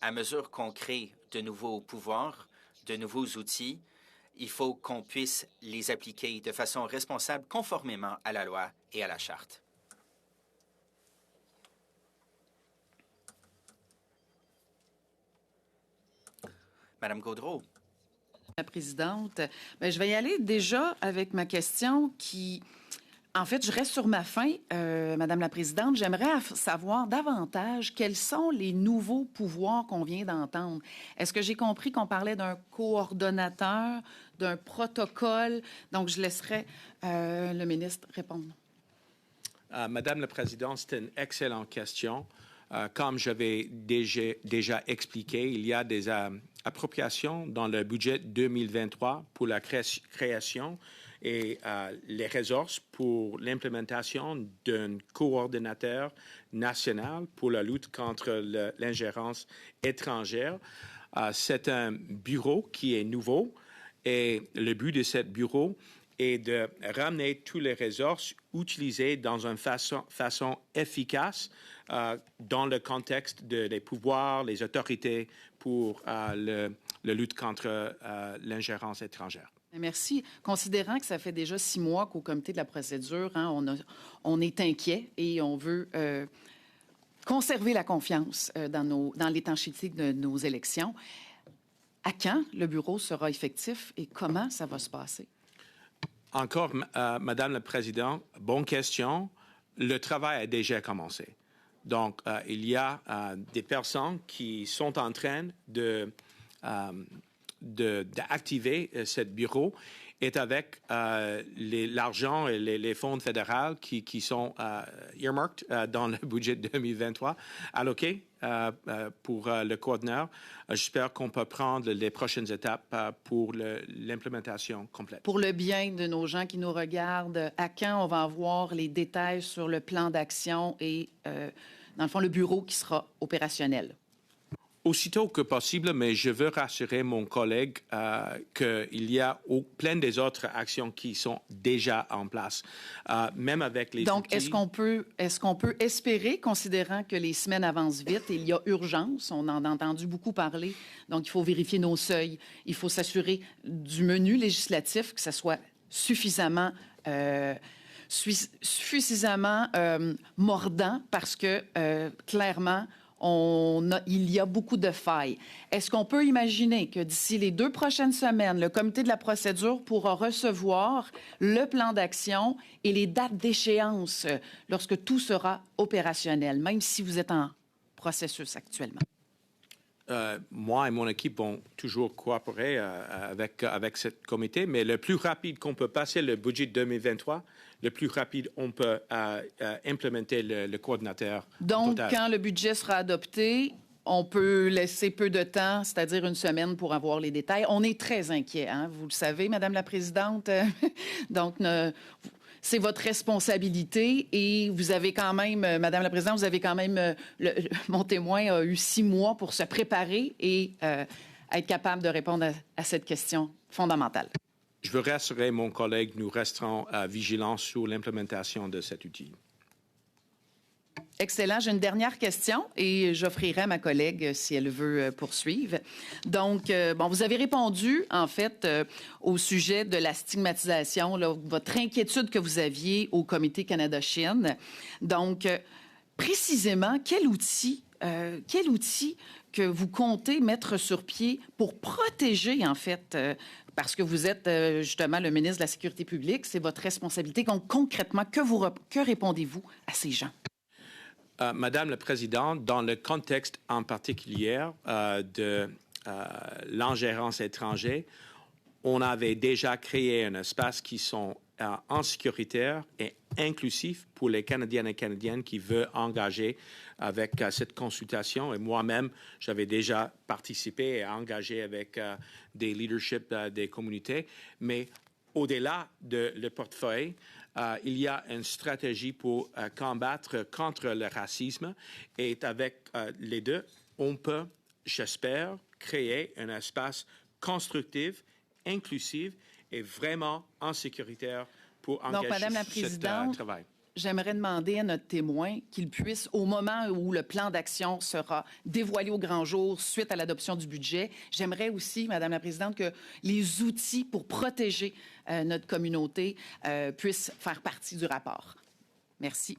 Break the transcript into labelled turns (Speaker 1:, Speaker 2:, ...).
Speaker 1: à mesure qu'on crée de nouveaux pouvoirs, de nouveaux outils, il faut qu'on puisse les appliquer de façon responsable conformément à la loi et à la charte. Madame Gaudreault.
Speaker 2: La présidente, je vais y aller déjà avec ma question qui... En fait, je reste sur ma faim, Madame la présidente. J'aimerais savoir davantage quels sont les nouveaux pouvoirs qu'on vient d'entendre. Est-ce que j'ai compris qu'on parlait d'un coordonnateur, d'un protocole? Donc, je laisserai le ministre répondre.
Speaker 3: Madame la présidente, c'est une excellente question. Comme j'avais déjà expliqué, il y a des appropriations dans le budget 2023 pour la création et les ressources pour l'implémentation d'un coordonnateur national pour la lutte contre l'ingérence étrangère. C'est un bureau qui est nouveau et le but de ce bureau est de ramener toutes les ressources utilisées dans une façon efficace dans le contexte des pouvoirs, les autorités pour la lutte contre l'ingérence étrangère.
Speaker 2: Merci. Considérant que ça fait déjà 6 mois qu'au comité de la procédure, on est inquiet et on veut conserver la confiance dans l'étanchéité de nos élections, à quand le bureau sera effectif et comment ça va se passer?
Speaker 3: Encore, Madame la Présidente, bonne question. Le travail a déjà commencé. Donc, il y a des personnes qui sont en train d'activer ce bureau et avec l'argent et les fonds fédéraux qui sont earmarked dans le budget 2023 alloqués pour le coordinateur. J'espère qu'on peut prendre les prochaines étapes pour l'implémentation complète.
Speaker 2: Pour le bien de nos gens qui nous regardent, à quand on va avoir les détails sur le plan d'action et, dans le fond, le bureau qui sera opérationnel?
Speaker 3: Aussitôt que possible, mais je veux rassurer mon collègue qu'il y a plein des autres actions qui sont déjà en place, même avec les
Speaker 2: Donc,
Speaker 3: outils.
Speaker 2: est-ce qu'on peut espérer, considérant que les semaines avancent vite et il y a urgence, on en a entendu beaucoup parler, donc il faut vérifier nos seuils, il faut s'assurer du menu législatif, que ça soit suffisamment mordant parce que, clairement, il y a beaucoup de failles. Est-ce qu'on peut imaginer que d'ici les 2 prochaines semaines, le comité de la procédure pourra recevoir le plan d'action et les dates d'échéance lorsque tout sera opérationnel, même si vous êtes en processus actuellement?
Speaker 3: Moi et mon équipe vont toujours coopérer avec ce comité, mais le plus rapide qu'on peut passer le budget 2023, le plus rapide on peut implémenter le coordinateur.
Speaker 2: Donc,
Speaker 3: total.
Speaker 2: quand le budget sera adopté, on peut laisser peu de temps, c'est-à-dire 1 semaine pour avoir les détails. On est très inquiets, vous le savez, Madame la Présidente. Donc, c'est votre responsabilité et vous avez quand même, Madame la Présidente, vous avez quand même, mon témoin a eu 6 mois pour se préparer et être capable de répondre à cette question fondamentale.
Speaker 3: Je veux rassurer mon collègue, nous resterons vigilants sur l'implémentation de cet outil.
Speaker 2: Excellent. J'ai une dernière question et j'offrirai à ma collègue si elle veut poursuivre. Donc, vous avez répondu, en fait, au sujet de la stigmatisation, votre inquiétude que vous aviez au Comité Canada-Chine. Donc, précisément, quel outil que vous comptez mettre sur pied pour protéger, en fait, parce que vous êtes justement le ministre de la Sécurité publique, c'est votre responsabilité. Donc, concrètement, que répondez-vous à ces gens?
Speaker 3: Madame la Présidente, dans le contexte en particulier de l'ingérence étrangère, on avait déjà créé un espace qui sont en sécuritaire et inclusif pour les Canadiennes et Canadiennes qui veulent engager avec cette consultation. Et moi-même, j'avais déjà participé et engagé avec des leaderships des communautés. Mais au-delà de le portefeuille, il y a une stratégie pour combattre contre le racisme. Et avec les deux, on peut, j'espère, créer un espace constructif, inclusif et vraiment en sécuritaire pour engager
Speaker 2: Donc, Madame la Présidente,
Speaker 3: ce travail.
Speaker 2: j'aimerais demander à notre témoin qu'il puisse, au moment où le plan d'action sera dévoilé au grand jour suite à l'adoption du budget, j'aimerais aussi, Madame la Présidente, que les outils pour protéger notre communauté puissent faire partie du rapport. Merci.